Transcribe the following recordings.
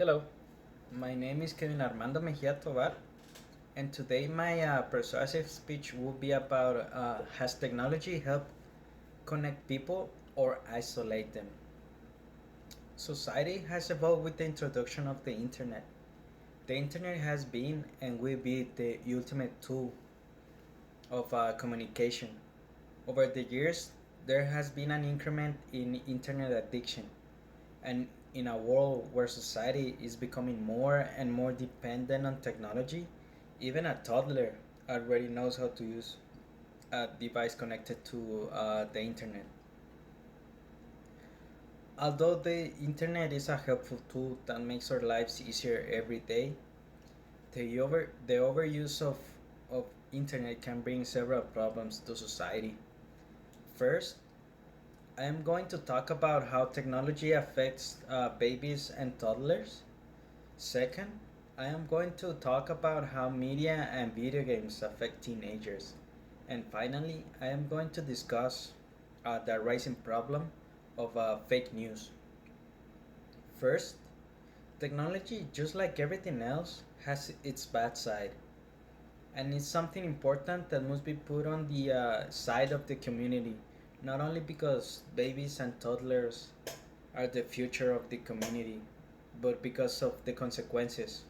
Hello, my name is Kevin Armando Mejia Tovar, and today my persuasive speech will be about has technology helped connect people or isolate them? Society has evolved with the introduction of the internet. The internet has been and will be the ultimate tool of communication. Over the years, there has been an increment in internet addiction, and in a world where society is becoming more and more dependent on technology, even a toddler already knows how to use a device connected to the internet. Although the internet is a helpful tool that makes our lives easier every day, the overuse of internet can bring several problems to society. First, I am going to talk about how technology affects babies and toddlers. Second, I am going to talk about how media and video games affect teenagers. And finally, I am going to discuss the rising problem of fake news. First, technology, just like everything else, has its bad side. And it's something important that must be put on the side of the community, not only because babies and toddlers are the future of the community, but because of the consequences.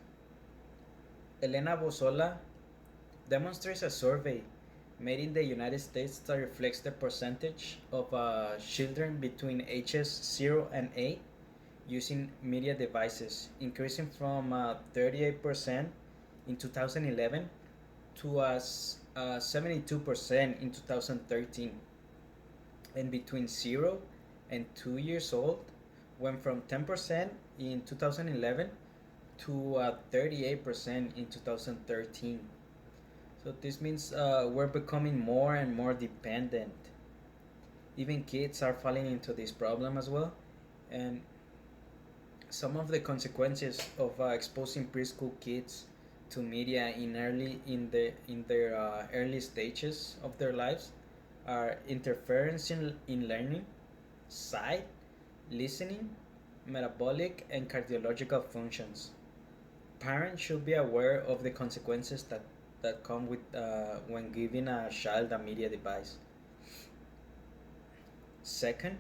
Elena Bosola demonstrates a survey made in the United States that reflects the percentage of children between ages 0 and 8 using media devices, increasing from 38% in 2011 to 72% in 2013. And between 0 and 2 years old went from 10% in 2011 to 38% in 2013. So this means we're becoming more and more dependent. Even kids are falling into this problem as well. And some of the consequences of exposing preschool kids to media in their early stages of their lives are interference in learning, sight, listening, metabolic and cardiological functions. Parents should be aware of the consequences that come with when giving a child a media device. Second,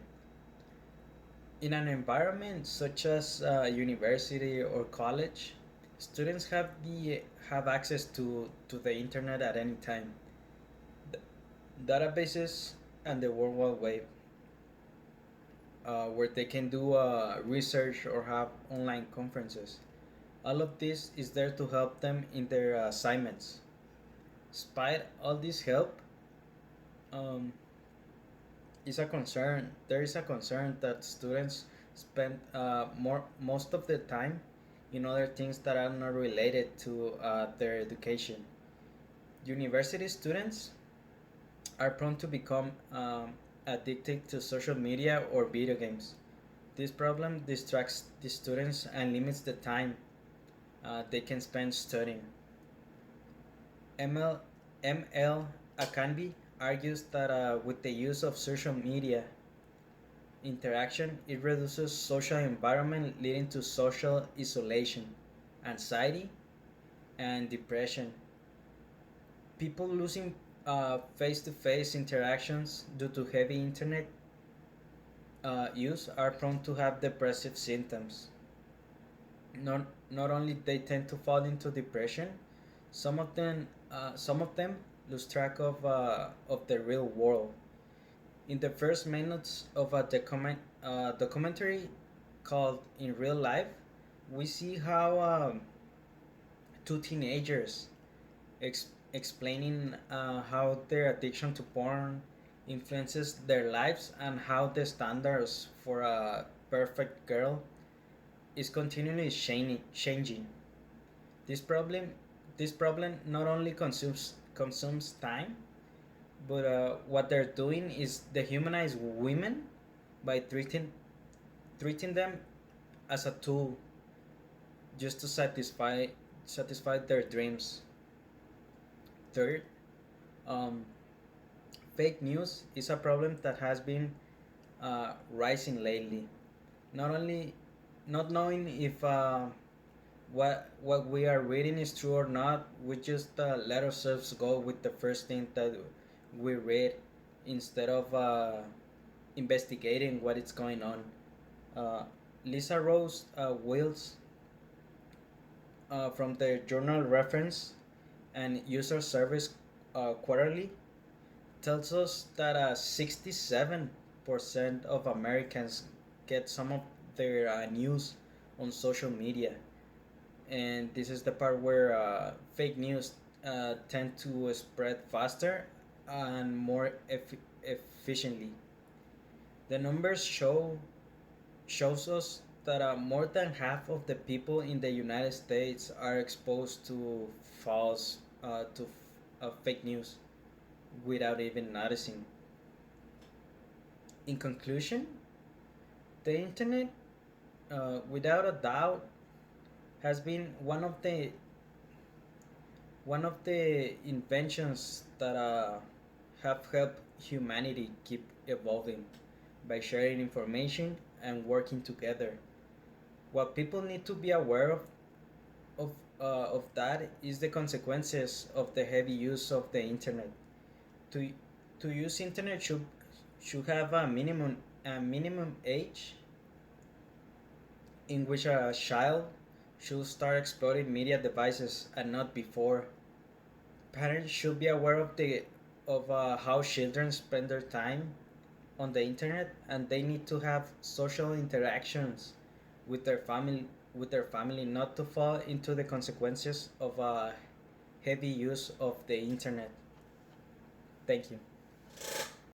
in an environment such as university or college, students have access to the internet at any time. The databases and the World Wide Web, where they can do research or have online conferences. All of this is there to help them in their assignments. Despite all this help, um, is a concern. There is a concern that students spend most of the time in other things that are not related to their education. University students are prone to become addicted to social media or video games. This problem distracts the students and limits the time they can spend studying. ML, ML Akanbi argues that with the use of social media interaction, it reduces social environment leading to social isolation, anxiety, and depression. People losing face-to-face interactions due to heavy internet use are prone to have depressive symptoms. Not only they tend to fall into depression, some of them lose track of the real world. In the first minutes of a documentary called In Real Life, we see how two teenagers explaining how their addiction to porn influences their lives and how the standards for a perfect girl is continually changing. This problem this problem not only consumes time, but what they're doing is dehumanize women by treating them as a tool just to satisfy their dreams. Third, um, fake news is a problem that has been rising lately. Not only not knowing if what we are reading is true or not. We just let ourselves go with the first thing that we read instead of investigating what is going on. Uh, Lisa Rose Wills from the journal Reference and User Service Quarterly tells us that 67% of Americans get some of their news on social media. And this is the part where fake news tend to spread faster and more efficiently. The numbers shows us that more than half of the people in the United States are exposed to false to fake news without even noticing. In conclusion, the internet, without a doubt, has been one of the inventions that have helped humanity keep evolving by sharing information and working together. What people need to be aware of of that is the consequences of the heavy use of the internet. To to use internet should have a minimum age in which a child should start exploring media devices and not before. Parents should be aware of how children spend their time on the internet, and they need to have social interactions with their family not to fall into the consequences of heavy use of the internet. Thank you.